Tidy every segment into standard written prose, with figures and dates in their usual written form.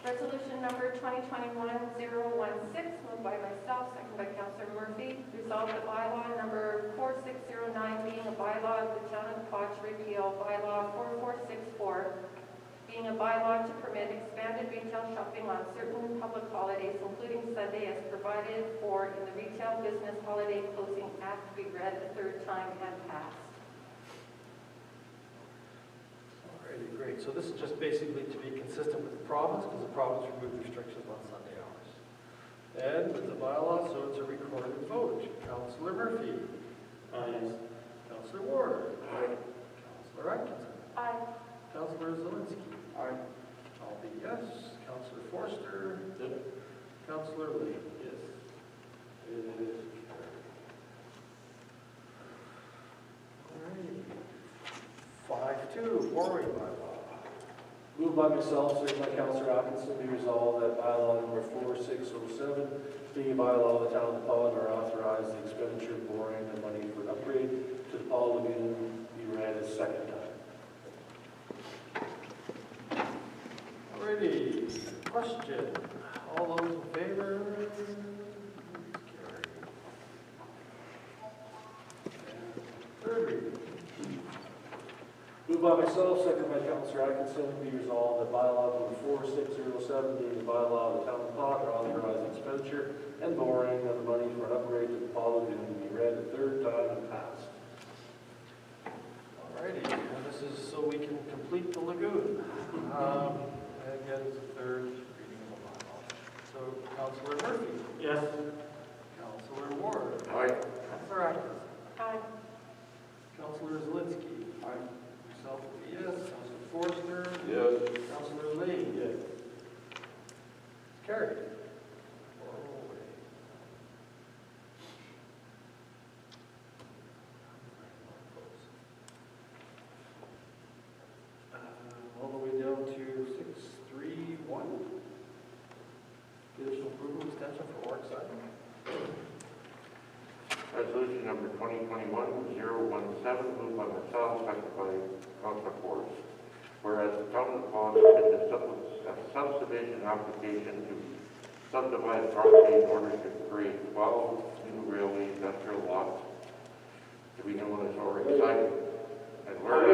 Resolution number 2021-016, moved by myself, second by Councillor Murphy. Resolved that bylaw number 4609, being a bylaw of the Town of Quad to repeal bylaw 4464, being a bylaw to permit expanded retail shopping on certain public holidays, including Sunday, as provided for in the Retail Business Holiday Closing Act, be read a third time and passed. Alrighty, great. So this is just basically to be consistent with the province, because the province removed restrictions on Sunday hours. And with the bylaw, so it's a recorded vote. Councillor Murphy. Yes. Councillor Ward. Aye. Councillor Atkinson. Aye. Councillor Zelinski. Aye. I'll be yes. Councillor Forster. Yep. Councillor Lee. Yes. It is carried. Alright. 5-2, borrowing bylaw. Moved by myself, second by Councillor Atkinson, be resolved that bylaw number 4607, being a bylaw of the Town of Paul, are authorized the expenditure of borrowing the money for an upgrade to the Paul Lagoon be read a second time. Alrighty, question. All those in favor? Carried. Third reading. Moved by myself, second by Councillor Atkinson, be resolved that bylaw number 4607, being the bylaw of the Town of Paul, are authorized the expenditure and borrowing of the money for an upgrade to the Paul Lagoon be read a third time and passed. Alrighty, and this is so we can complete the lagoon. And again, it's a third reading of the bylaw. So, Councillor Murphy. Yes. Councillor Ward. Aye. Councillor Atkinson. Aye. Councillor Zelinski. Aye. Myself will be yes. Councillor Forster. Yes. Councillor Lee. Yes. Carried. 4 away. All the way down to 631. Conditional approval extension for Orkside. Resolution number 2021-017, moved by myself, seconded by Councillor Forrest. Whereas the Town of Paul submitted a subdivision application to subdivide property in order to create 12 new railway industrial lots to be known as Orkside. And whereas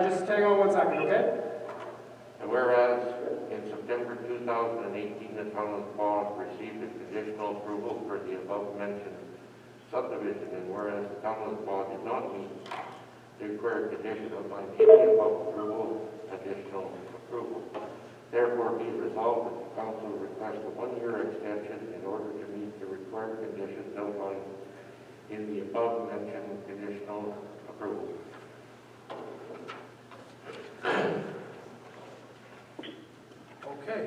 Just hang on 1 second, okay? And whereas in September 2018, the Town of Paul received a conditional approval for the above-mentioned subdivision, and whereas the Town of Paul did not meet the required condition of maintaining above approval, additional approval. Therefore, be resolved that the Council request a 1-year extension in order to meet the required conditions outlined in the above-mentioned conditional approval. Okay,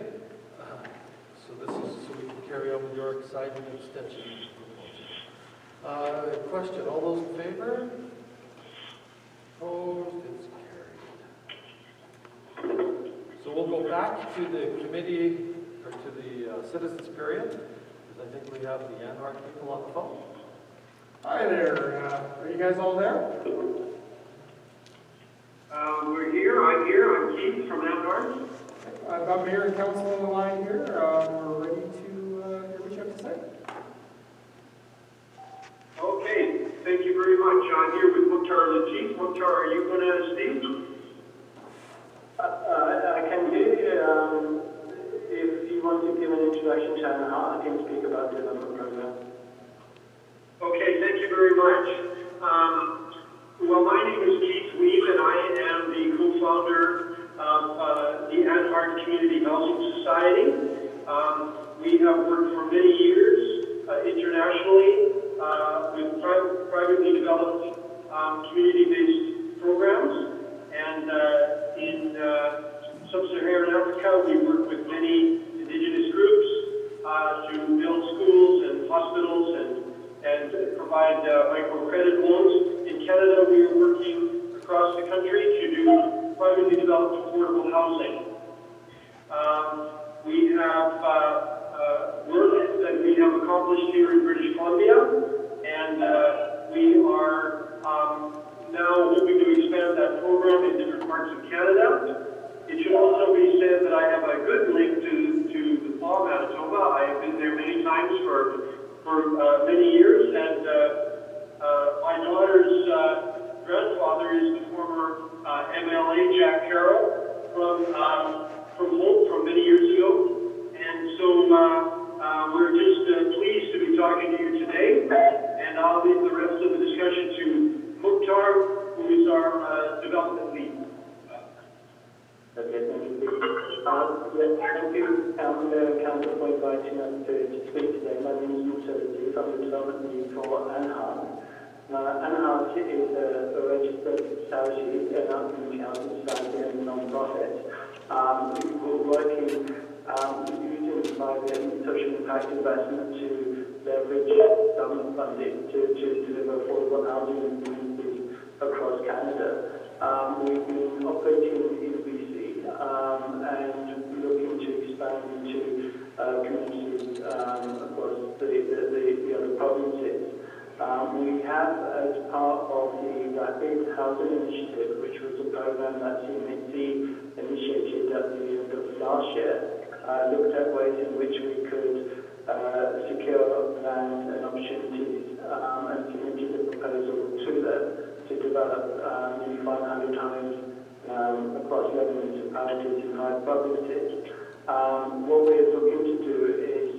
so this is so we can carry on with your exciting extension proposal. Question, all those in favor? Opposed, it's carried. So we'll go back to the committee, or to the citizens period, because I think we have the Anhart people on the phone. Hi there. Are you guys all there? We're here. I'm here. I'm Keith from Anhart. I've got Mayor and Council on the line here. We're ready to hear what you have to say. Okay. Thank you very much. I'm here with Mukhtar Latif. Mukhtar, are you going to speak? I can hear you. If you want to give an introduction, I can speak about the development program. Okay. Thank you very much. Well, my name is Keith Weave, and I am the co-founder of the Anhart Community Housing Society. We have worked for many years internationally with privately developed community-based programs. And in sub-Saharan Africa, we work with many indigenous groups to build schools and hospitals and provide microcredit loans. In Canada, we are working across the country to do privately developed affordable housing. We have work that we have accomplished here in British Columbia, and we are now hoping to expand that program in different parts of Canada. Yes, thank you, Councillor and Council, for inviting us to speak today. My name is Musa Latif. I'm the development lead for ANHART. ANHART is a registered charity, an community housing society and non-profit. We're working using private and social impact investment to leverage government funding to deliver affordable housing in communities across Canada. We've been operating in BC and looking to expand into communities across the other provinces. We have, as part of the Rapid Housing Initiative, which was a program that CMHC initiated at the end of last year, looked at ways in which we could secure land and opportunities and submitted a proposal to them to develop nearly 500 homes across 11 municipalities in 5 provinces. What we're looking to do is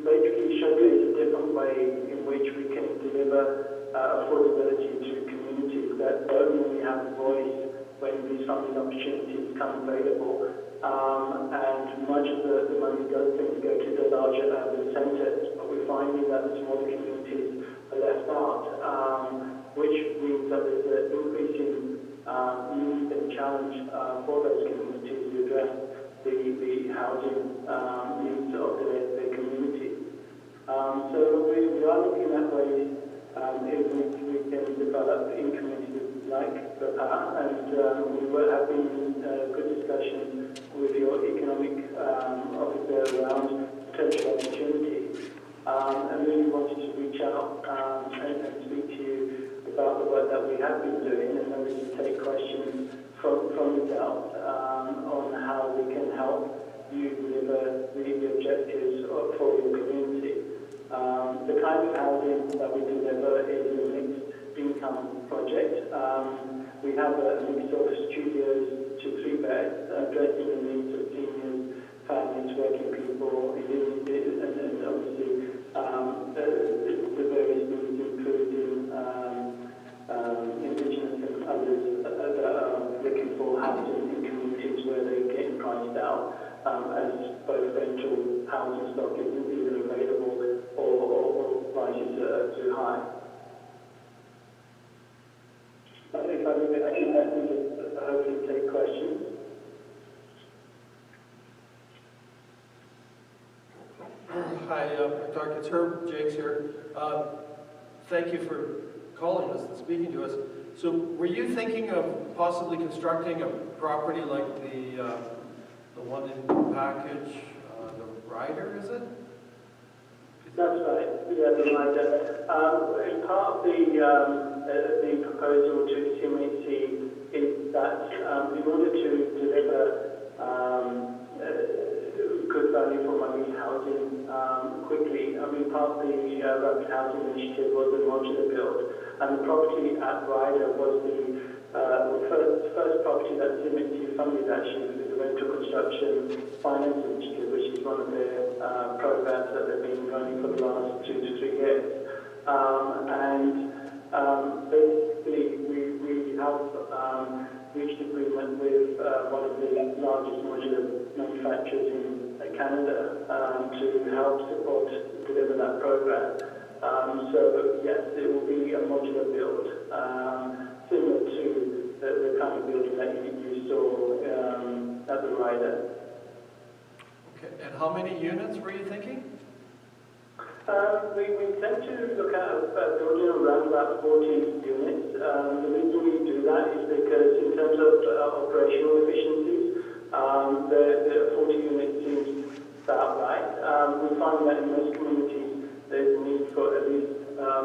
basically showcase a different way in which we can deliver affordability to communities that don't really have a voice when these funding opportunities come available. And much of the money does tend to go to the larger urban centres, but we're finding that the smaller communities are left out, which means that there's an increasing need and challenge for those communities to address the housing needs of their community. So we are looking at ways in which we can develop in communities like the PA, and we will have been in good discussions with your economic officer around potential opportunities. And really wanted to reach out and speak to you about the work that we have been doing, and then we can take questions from yourself on how we can help you deliver the objectives for your community. The kind of housing that we deliver is a mixed income project. We have a mix of studios to 3 beds, addressing the needs of seniors, families, working people, and obviously the various needs including Indigenous and others that are looking for housing in communities where they're getting priced out, as both rental housing stock isn't either available or prices are too high. If I can just hopefully take questions. Hi, Dr. It's Herb Jakes here. Thank you for calling us and speaking to us. So were you thinking of possibly constructing a property like the one in the package, the Ryder, is it? That's right, yeah, the Ryder. As part of the proposal to CMHC is that in order to deliver good value for money housing quickly, part of the Rapid Housing Initiative was a modular build, and the property at Ryder was the first property that CMHC funded actually through the Rental Construction Finance Initiative, which is one of their programs that they've been running for the last 2 to 3 years. Basically, we have reached agreement with one of the largest modular manufacturers in Canada to help support deliver that program. So yes, it will be a modular build, similar to the kind of building that you saw at the Ryder. Okay, and how many units were you thinking? We tend to look at building around about 40 units. The reason we do that is because in terms of operational efficiencies, the 40 units seems about right. We find that in most communities there's a need for at least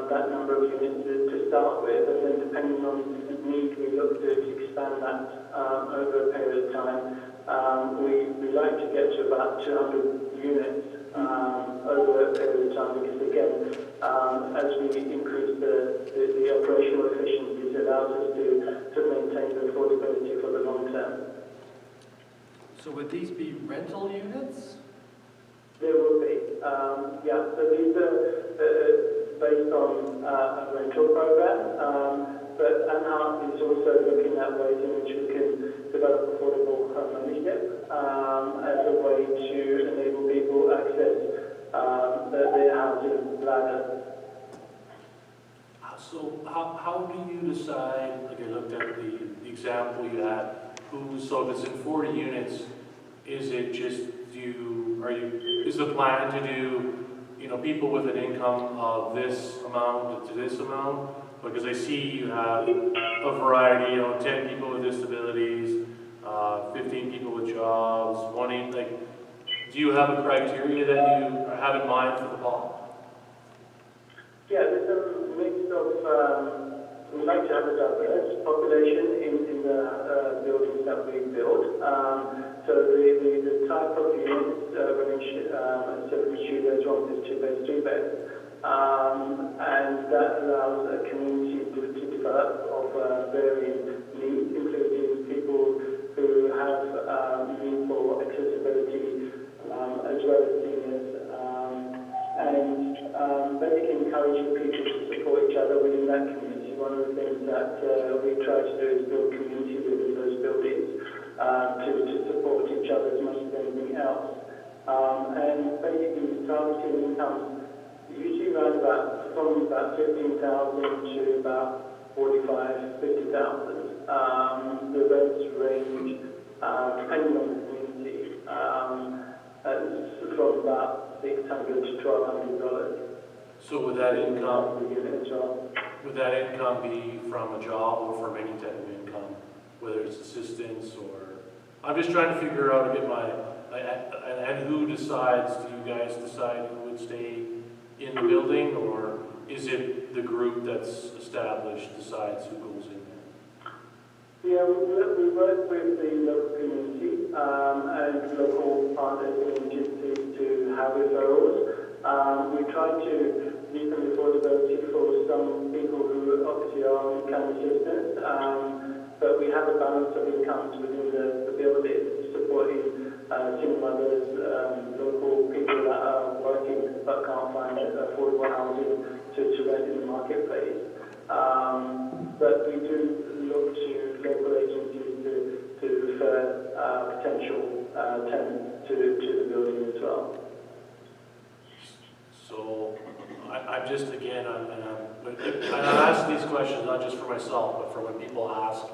that number of units to start with, and then depending on the need we look to expand that over a period of time. We like to get to about 200 units over a period of time, because again, as we increase the operational efficiencies, it allows us to maintain the affordability for the long term. So would these be rental units? There will be, yeah. So these are based on a rental program. But Anhart is also looking at ways in which we can develop affordable home ownership as a way to enable people access their housing ladder. So how do you decide, like I looked at the example you had, so if it's in 40 units, is it just, is the plan to do, people with an income of this amount to this amount? Because I see you have a variety, 10 people with disabilities, 15 people with jobs, do you have a criteria that you have in mind for the ball? Yeah, there's a mix of, we like to have a diverse population in the buildings that we build. So the type of units range, so we choose one is 2 beds, 3 beds. And that allows a community to develop of varying needs, including people who have need for accessibility, as well as seniors. And basically encouraging people to support each other within that community. One of the things that we try to do is build community within those buildings to support each other as much as anything else. And basically targeting incomes usually around from about 15,000 to about 45, 50,000. The rents range depending on the community from about $600 to $1,200. So would that income be from a job or from any type of income, whether it's assistance or? I'm just trying to figure out a bit and who decides? Do you guys decide who would stay in the building, or is it the group that's established decides who goes in there? Yeah, we work with the local community and local partners and agencies to have referrals. We try to deepen affordability for some people who obviously are on income assistance, but we have a balance of incomes within the building, supporting single mothers, local people that are working but can't find affordable housing to rent in the marketplace. But we do look to local agencies to refer potential tenants to the building as well. So I'm just, again, I'm asking these questions not just for myself, but for when people ask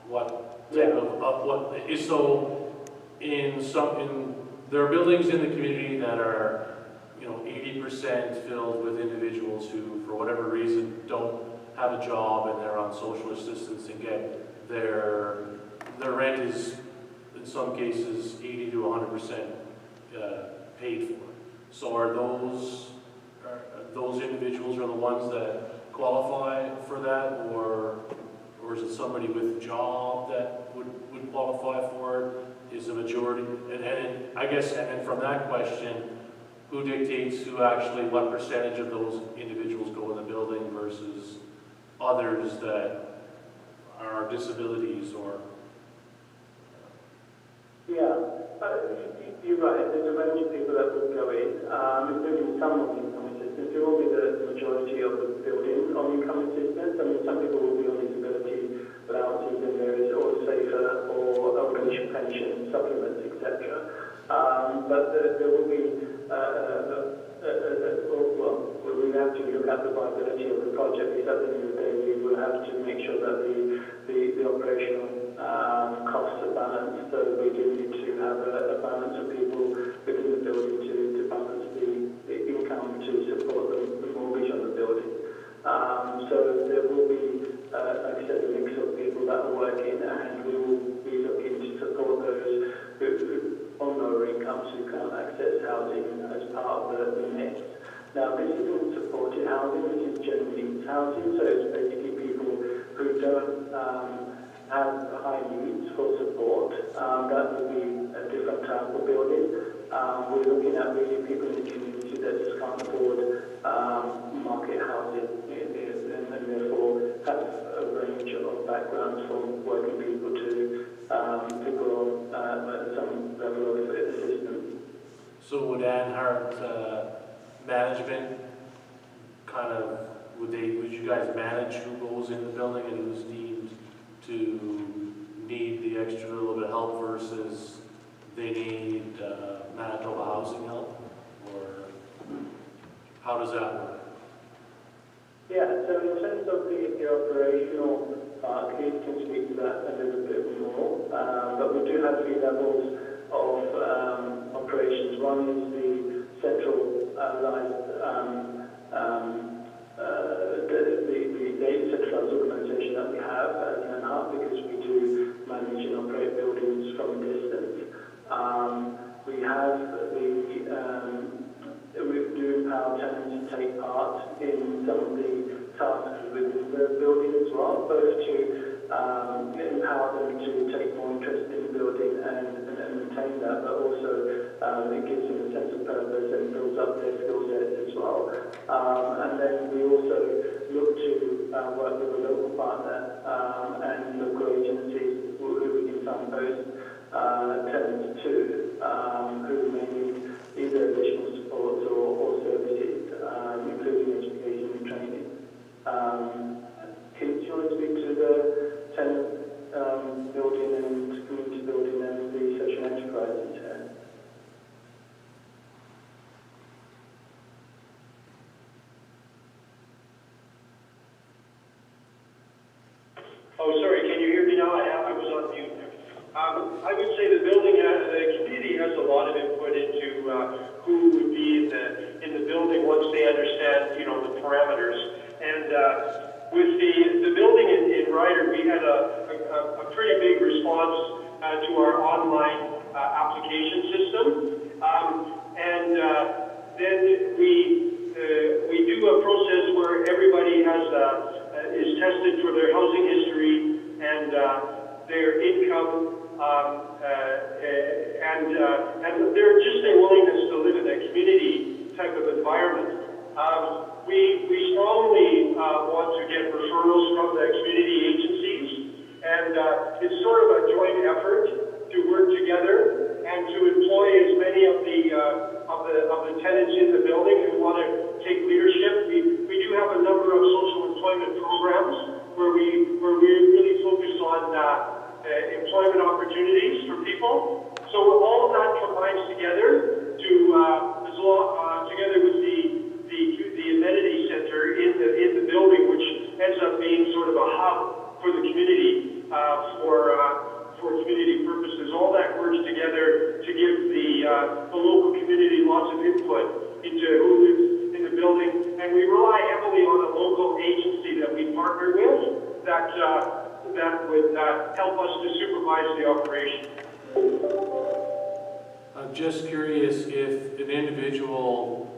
what type of what is so there are buildings in the community that are 80% filled with individuals who, for whatever reason, don't have a job and they're on social assistance and get their rent is in some cases 80 to 100% paid for. So are those individuals are the ones that qualify for that, or is it somebody with a job that would qualify for it? Is the majority, and I guess, and then from that question, who dictates what percentage of those individuals go in the building versus others that are disabilities or? Yeah, you're right. There's a range of people that would go in, including some on income assistance. It will be the majority of the building on income assistance. I mean, some people will be on disability allowances and there is or safer or pension supplements, etc. But there will be, we have to look at the viability of the project, because at the end of the day we will have to make sure that the operational costs are balanced. So we do need to have a balance of people within the building to balance the income to support the mortgage on the building. So there will be, like I said, a mix of people that are working, and we will be looking to support those who on lower incomes who can't access housing as part of the mix. Now, this isn't supported housing, this is general needs housing, so it's basically people who don't have high needs for support. That will be a different type of building. We're looking at really people in the community that just can't afford market housing, and therefore have a range of backgrounds from working people to people on some level of assistance. So would Anhart management would you you guys manage who goes in the building and who's deemed to need the extra little bit of help versus they need Manitoba housing help? Or how does that work? Yeah, so in terms of the operational part, Keith can speak to that a little bit more, but we do have 3 levels of operations. One is the centralized the centralized organisation that we have at NHART, because we do manage and operate buildings from a distance. We have we do empower tenants to take part in some of the tasks within the building as well, both to empower them to take more interest in the building and maintain that, but also it gives them a sense of purpose and builds up their skill sets as well. And then we also look to work with a local partner and local agencies who we can signpost tenants to, who may need either additional support or services, including education and training. Keith, do you want to speak to the tenant building and community building and the social enterprise in turn? Oh, sorry, can you hear me now? I was on mute. I would say the community has a lot of input into who would be in the building once they understand, the parameters. And with the building in Ryder, we had a pretty big response to our online application system. Then we do a process where everybody is tested for their housing history and their income, and their willingness to live in a community type of environment. We strongly want to get referrals from the community agencies, and it's sort of a joint effort to work together and to employ as many of the tenants in the building who want to take leadership. We do have a number of social employment programs where we really focus on employment opportunities for people. So all of that combines together to together with the amenity center in the building, which ends up being sort of a hub for the community for community purposes. All that works together to give the local community lots of input into who lives in the building, and we rely heavily on a local agency that we partner with that would help us to supervise the operation. I'm just curious if an individual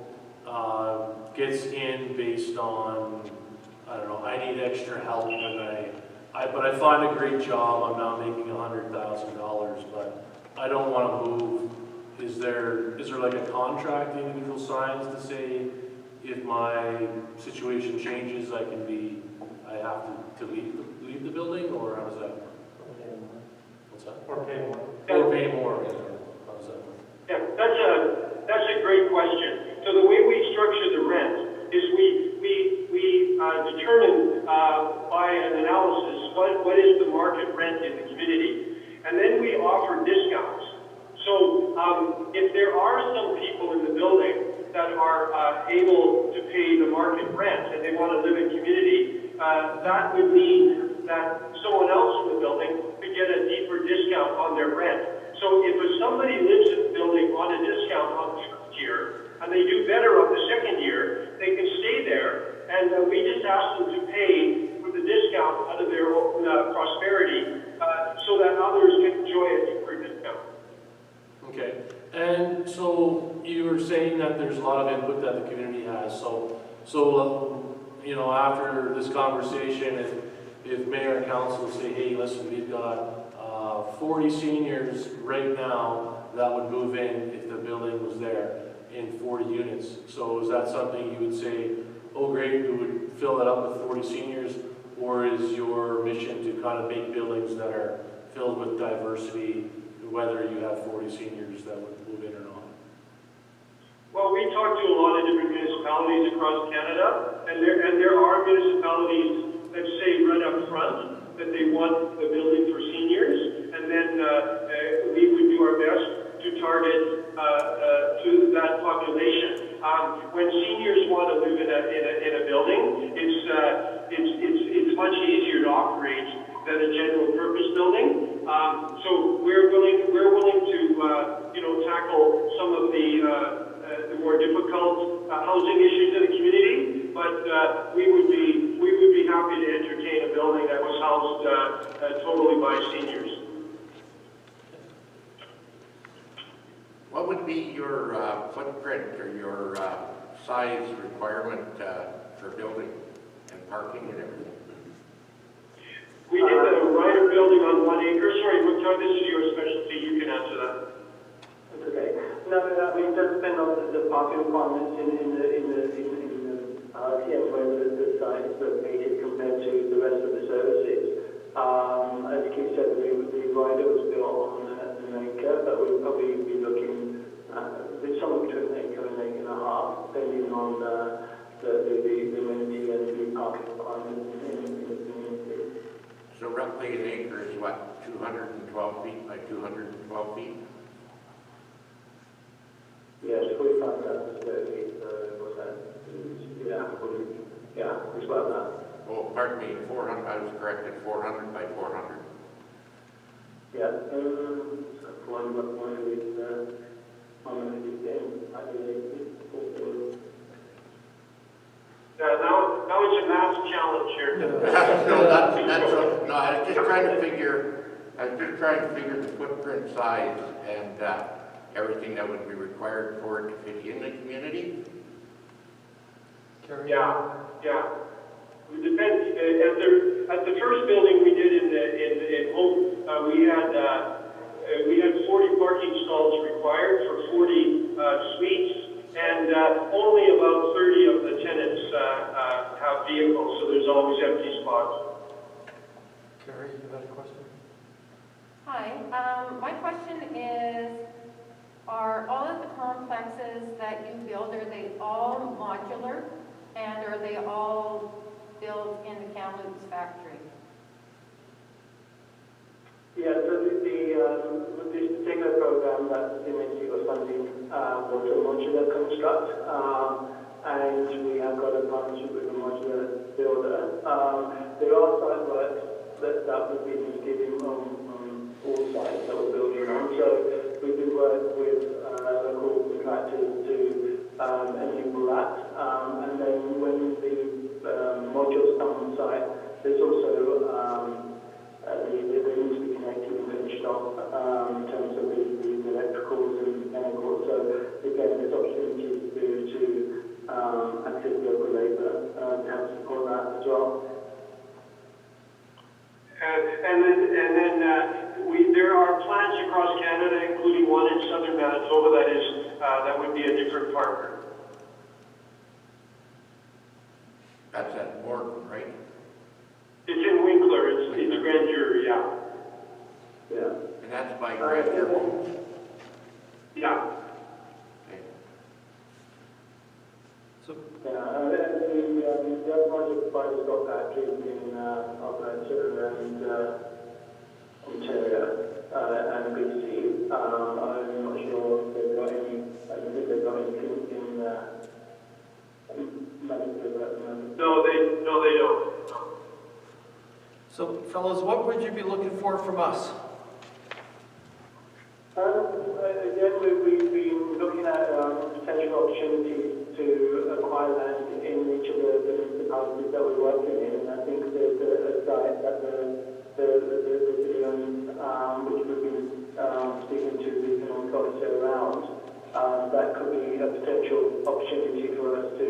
gets in based on, I don't know, I need extra help and but I find a great job, I'm now making $100,000, but I don't want to move. Is there like a contract the individual signs to say if my situation changes, I have to leave the building, or how does that work? What's that? Or pay more. Or pay more. How does that work? Yeah, that's a great question. So the way we structure the rent is we determine by an analysis what is the market rent in the community, and then we offer discounts. So if there are some people in the building that are able to pay the market rent and they want to live in community, that would mean that someone else in the building could get a deeper discount on their rent. So if somebody lives in the building on a discount on the first year and they do better on the second year, they can stay there, and we just ask them to pay for the discount out of their own prosperity so that others can enjoy a deeper discount. Okay, and so you were saying that there's a lot of input that the community has. So after this conversation, if mayor and council say, hey, listen, we've got 40 seniors right now that would move in if the building was there in 40 units. So is that something you would say, oh great, we would fill it up with 40 seniors, or is your mission to kind of make buildings that are filled with diversity, whether you have 40 seniors that would move in or not? Well, we talk to a lot of different municipalities across Canada, and there are municipalities they want the building for seniors, and then we would do our best to target to that population. When seniors want to live in a building, it's much easier to operate than a general purpose building. So we're willing to tackle some of the more difficult housing issues in the community, but we would be happy to entertain a building that was housed totally by seniors. What would be your footprint or your size requirement for building and parking and everything? We did the Ryder building on 1 acre. Sorry, Muktar, this is your specialty. You can answer that. That's okay. No, I mean, it does depend on the parking requirements in the where the site is located compared to the rest of the services. As Keith said, the Ryder was built on an acre, but we'll probably be looking with somewhere between an acre and an acre and a half, depending on the amenity and the parking requirements in the community. So roughly an acre is what, 212 feet by 212 feet? Yes, 45,000 square feet, what's that? Yeah, it's about that. Oh, pardon me, 400, I was corrected, 400 by 400. Yeah, so one with I believe. Now it's a math challenge here. No, I was just trying to figure the footprint size and everything that would be required for it to fit in the community. Carrie? Yeah. It depends. At the first building we did in Hope, we had 40 parking stalls required for 40 suites, and only about 30 of the tenants have vehicles, so there's always empty spots. Carrie, you had a question? Hi, my question is, are all of the complexes that you build, are they all modular? And are they all built in the Kamloops factory? Yeah, so this particular program that the Ministry was funding was a modular construct, and we have got a partnership with a modular builder. There are site works that would be needed on all sites that we're building on. So we do work with local contractors to enable that. And then when the modules come on site, there's also they need to be connected and finished off in terms of the electricals and mechanicals. So again, there's opportunities to access local labour to help support that as well. And then there are plants across Canada, including one in southern Manitoba that would be a different partner. That's at Morton, right? It's in Winkler. It's Grandeur, yeah. Yeah. And that's by Grandeur Homes. Yeah. Okay. So, Yeah, the other project providers got factories in Alberta and Ontario and BC. I'm not sure if they've got any. I don't think they've got anything in Manitoba at the moment. No, they don't. so fellows, what would you be looking for from us? Again, we've been looking at potential opportunities to acquire land in each of the municipalities that we're working in, and I think there's a site that the city owns, which we've been speaking to the economic officer around. That could be a potential opportunity for us to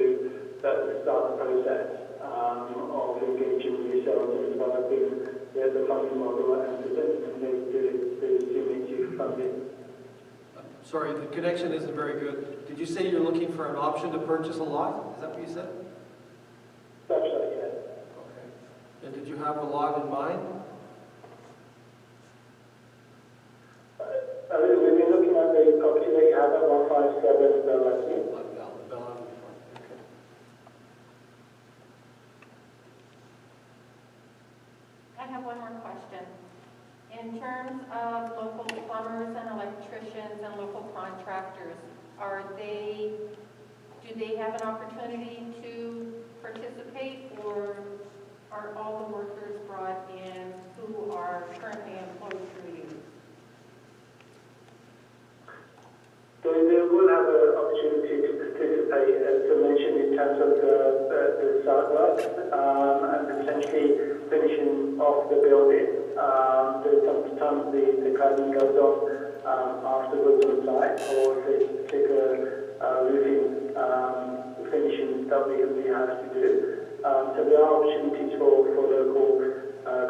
start the process of engaging with yourselves and developing the funding model and presenting it to CMHC funding. Sorry, the connection isn't very good. Did you say you're looking for an option to purchase a lot? Is that what you said? That's right, yes. Okay. And did you have a lot in mind? We've been looking at the property that you have at 157 Bell Avenue. Bell Avenue. Okay. I have one more question. In terms of local plumbers and electricians and local contractors, do they have an opportunity to participate, or are all the workers brought in who are currently employed through you? They will have an opportunity to participate, as I mentioned, in terms of the site work and potentially finishing off the building. Sometimes the cladding goes on afterwards on site, or if there's particular roofing finishing that we have to do. So there are opportunities for local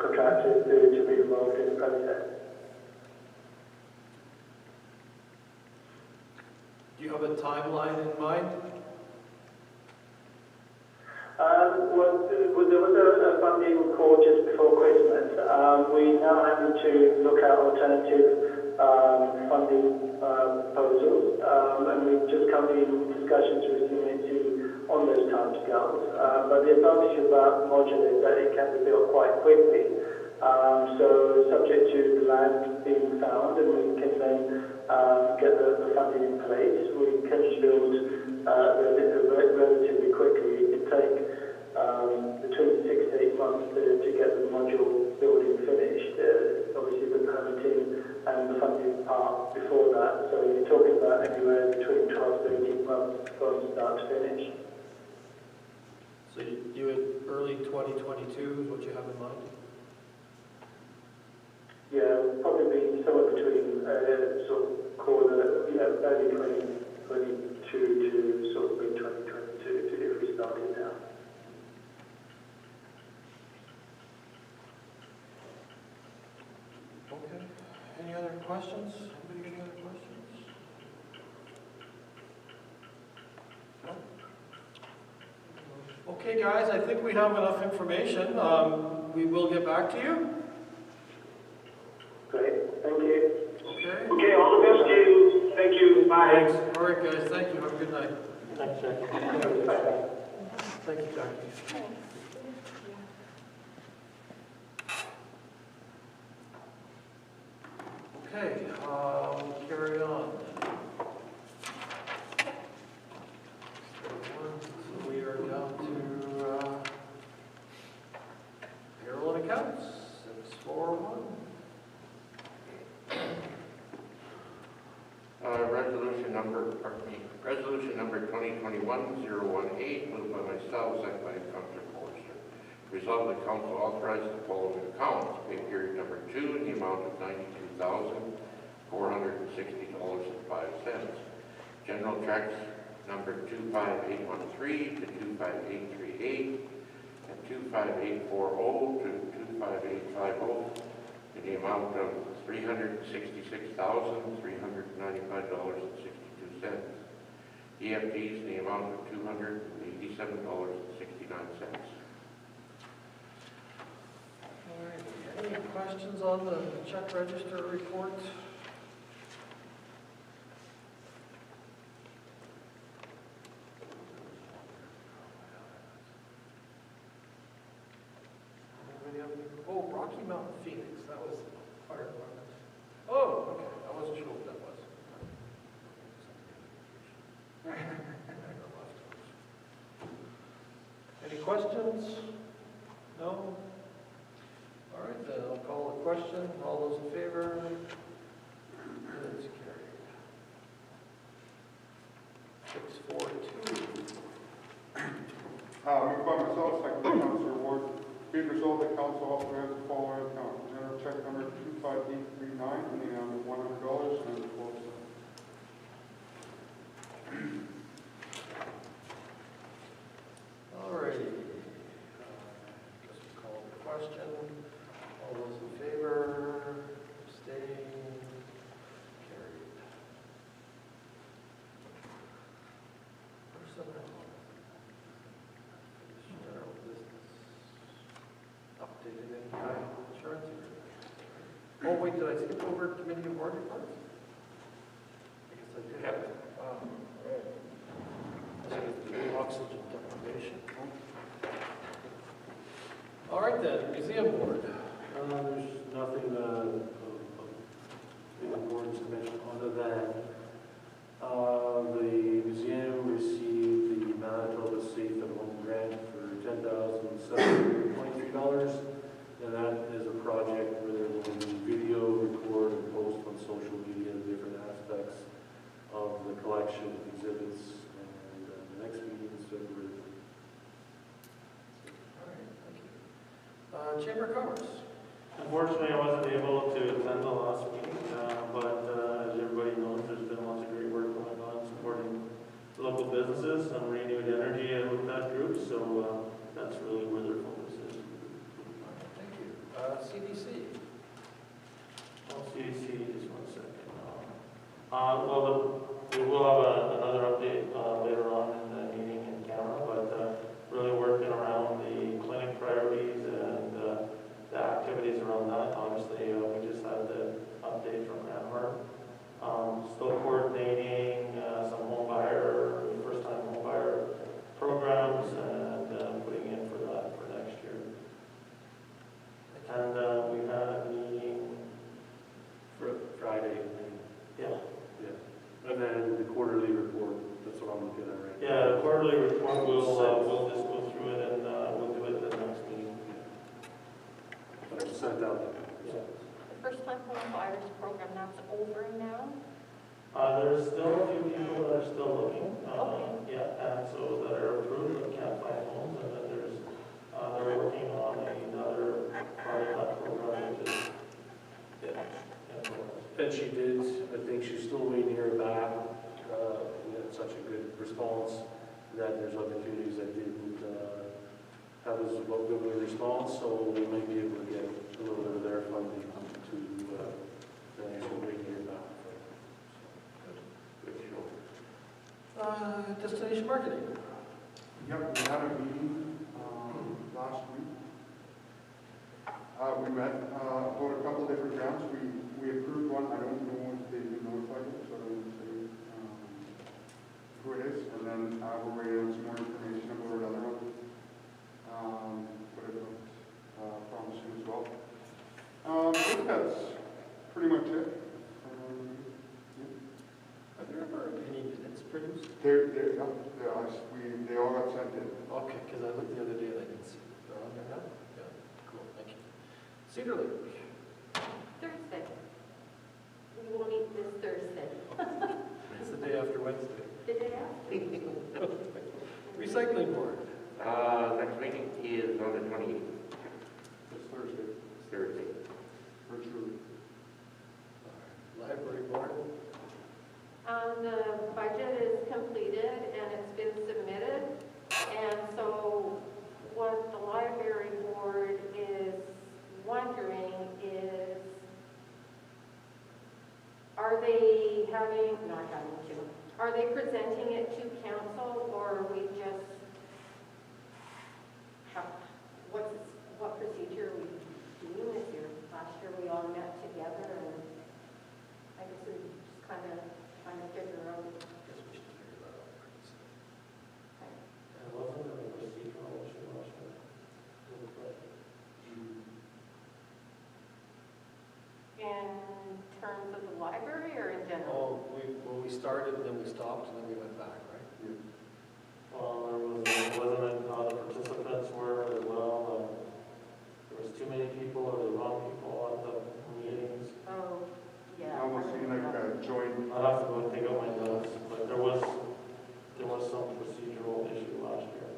contractors to be involved in the process. Do you have a timeline in mind? Well, there was a funding call just before Christmas. We now having to look at alternative funding proposals, and we've just come in discussions with CNC on those timescales. But the advantage about modular is that it can be built quite quickly. So subject to the land being found, and we can then get the funding in place, we can build relatively quickly. It can take between 6 to 8 months to get the module building finished. Obviously the permitting and the funding part before that. So you're talking about anywhere between 12 to 18 months from start to finish. So you at early 2022 is what you have in mind? Yeah, probably be somewhere between sort of early 2022 to sort of mid 2022 if we started now. Okay. Any other questions? Anybody got any other questions? No? Okay, guys, I think we have enough information. We will get back to you. Great, thank you. Okay. Okay, all the best to you. Thank you. Bye. Thanks. All right, guys. Thank you. Have a good night. Thanks, Jack. Thank you, Jackie. Okay, we'll carry on. So we are down to payroll and accounts, 641. Resolution number 2021-018, moved by myself, second by Councillor Forster. Resolved that council authorize the following accounts: pay period number 2 in the amount of $92,460.05. General checks number 25813 to 25838 and 25840 to 25850 in the amount of $366,395.62. EFTs in the amount of $287.69. All right, any questions on the check register report? Anybody have any? Oh, Rocky Mountain Phoenix, that was fire department. Oh, okay, I wasn't sure what that was. Any questions? No? All right, then I'll call the question. All those in favor? It's carried. 642. Moved by myself, second by Councillor Ward. Be it resolved that council authorize the following account. General check number 25839 in the amount of $100.12. All righty. Guess we'll call the question. All those in favor? Abstain? Carried. Personnel. General business. Updated NPI insurance agreement. Oh, wait, did I skip over committee of board reports? I guess I did. Yep. Oxygen deprivation. All right then, museum board. There's nothing of big importance to mention other than the museum received the Manitoba Safe at Home grant for $10,723, and that is a project where they're going to video, record, and post on social media different aspects of the collection of exhibits, and the next meeting is February. All right, thank you. Chamber of Commerce. Unfortunately, I wasn't able to attend the last meeting, but as everybody knows, there's been lots of great work going on supporting local businesses and renewed energy with that group, so that's really where their focus is. Thank you. CDC. CDC, just 1 second. We will have another update later on in the meeting in camera, but really working around the clinic priorities and the activities around that. Obviously, we just had the update from Ramhart. Still coordinating some home buyer, first-time home buyer programs, and putting in for that for next year. And we had a meeting, For Friday, yeah. and then the quarterly report, that's what I'm looking at right now. Yeah, the quarterly report, we'll just go through it and we'll do it at the next meeting. But I sent out Yeah. The first-time home buyers program, that's over now? There's still a few people that are still looking. Okay. Yeah, and so that are approved but can't find homes, and then there's, they're working on another part of that program, which is, And she did, I think she's still waiting to hear back. We had such a good response that there's other communities that didn't have as good of a response, so we might be able to get a little bit of their funding to, then we're waiting to hear back. Good show. Destination marketing. Yep, we had a meeting last week. We met about a couple different grants. We approved one. I don't know if they've been notified yet, so I don't say who it is. And then we're waiting on some more information about another one. But it looked promising as well. I think that's pretty much it. Are there ever any minutes produced? They all got sent in. Okay, because I looked the other day and I didn't see it. They're on there now? Yeah, cool, thank you. Cedar Lake. Thursday. We will meet this Thursday. It's the day after Wednesday. The day after. Recycling board. Next meeting is on the 28th, It's Thursday, Thursday. virtually. Library board. The budget is completed and it's been submitted. And so what the library board is wondering is, are they presenting it to council, or are we just what procedure are we doing this year? Last year we all met together, and I guess we just kind of trying to figure out. Guess we should figure that out. And wasn't there a procedural issue last year? In terms of the library or in general? Oh, we started and then we stopped and then we went back, right? Well, wasn't the participants were as well, there was too many people or the wrong people at the meetings. Oh, yeah. It almost seemed like a joint. I'll have to go and take out my notes, but there was some procedural issue last year.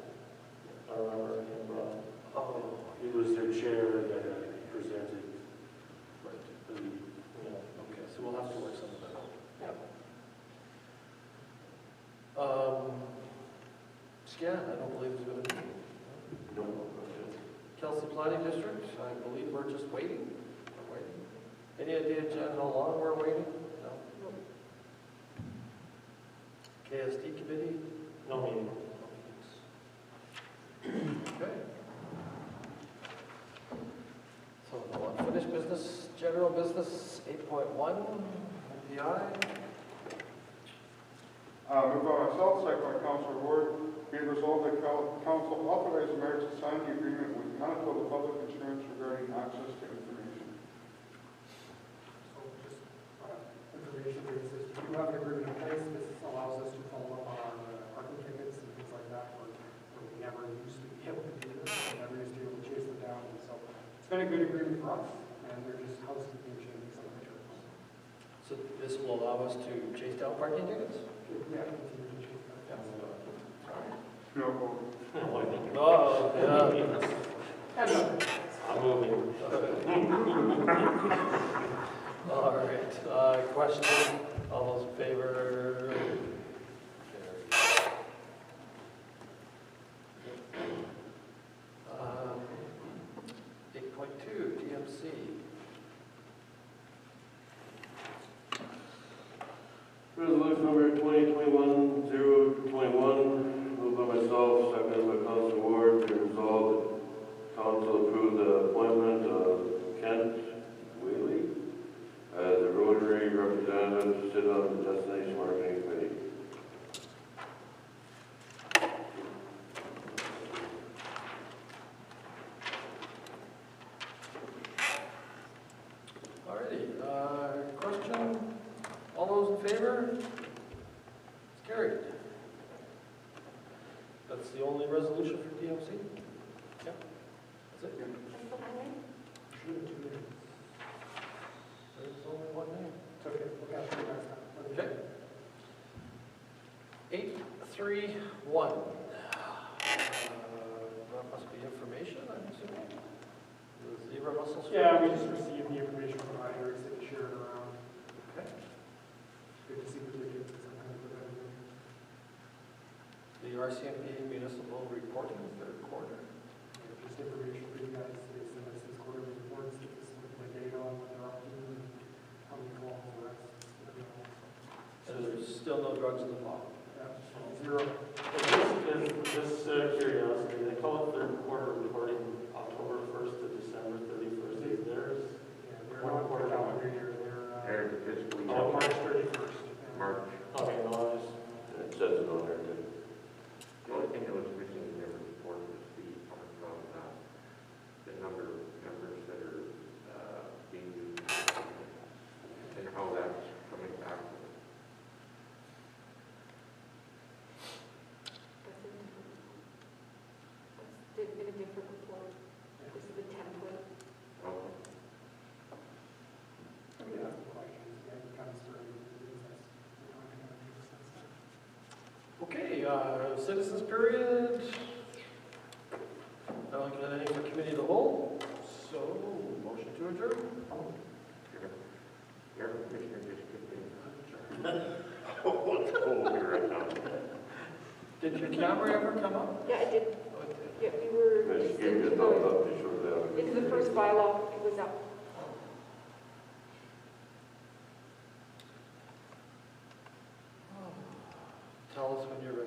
I remember it came up. Oh, It was their chair that presented right. the, Yeah. Okay, so we'll have to work some of that out. Yep. Scan, I don't believe there's been a meeting. No. Kelsey Planning District, I believe we're just waiting. We're waiting. Any idea, Jen, how long we're waiting? No? KSD committee? No meeting. Okay. So no unfinished business, general business, 8.1, MPI. Moved by myself, second by Councilor Ward, be it resolved that council authorize the mayor to sign the agreement with Manitoba Public Insurance regarding access to information It's been a good agreement for us, and they're just housekeeping changes on the terms. So this will allow us to chase down parking tickets? Yeah, continue to change that. No, well, Oh, yeah. And other. I'm moving. All right, question, all those in favor? Um, 8.2, TMC. Resolution number 2021-021, moved by myself, seconded by Councilor Ward, to resolve that council approve the appointment of Kent Whaley as the Rotary representative to sit on the Destination Marketing Committee. All righty, question, all those in favor? It's carried. That's the only resolution for TMC? Yeah, that's it. There's only one name. It's okay, we'll catch you next time. Okay. 831. That must be information, I'm assuming. The Zebra Mussel Street? Yeah, we just received the information from Ira, he said to share it around. Okay. Good to see the tickets, some kind of event. The RCMP municipal reporting third quarter. Just information for you guys, they send us these quarterly reports, get this with my data on what they're up to, and how many calls, the rest. Everything else. So there's still no drugs in the pot. Yeah, zero. Just curiosity, they call it third quarter reporting October 1st to December 31st. Is theirs? Yeah, they're not for calendar year, they're, There's the fiscal year, Oh, March 31st. March. Okay, no, I just, It says it on there, too. The only thing that was missing in their report was the number of members that are being used and how that's coming back. That's in a different report. This is the template. Okay. We can ask the questions, yeah, it comes through. Okay, citizens period. I don't get anything for committee of the whole, so motion to adjourn. Your commissioner just kicked in. Oh, it's cold here right now. Did your camera ever come up? Yeah, it did. Oh, it did. Yeah, we were I just just gave you a into thumbs the, up to show that. into the first bylaw, it was up. Tell us when you're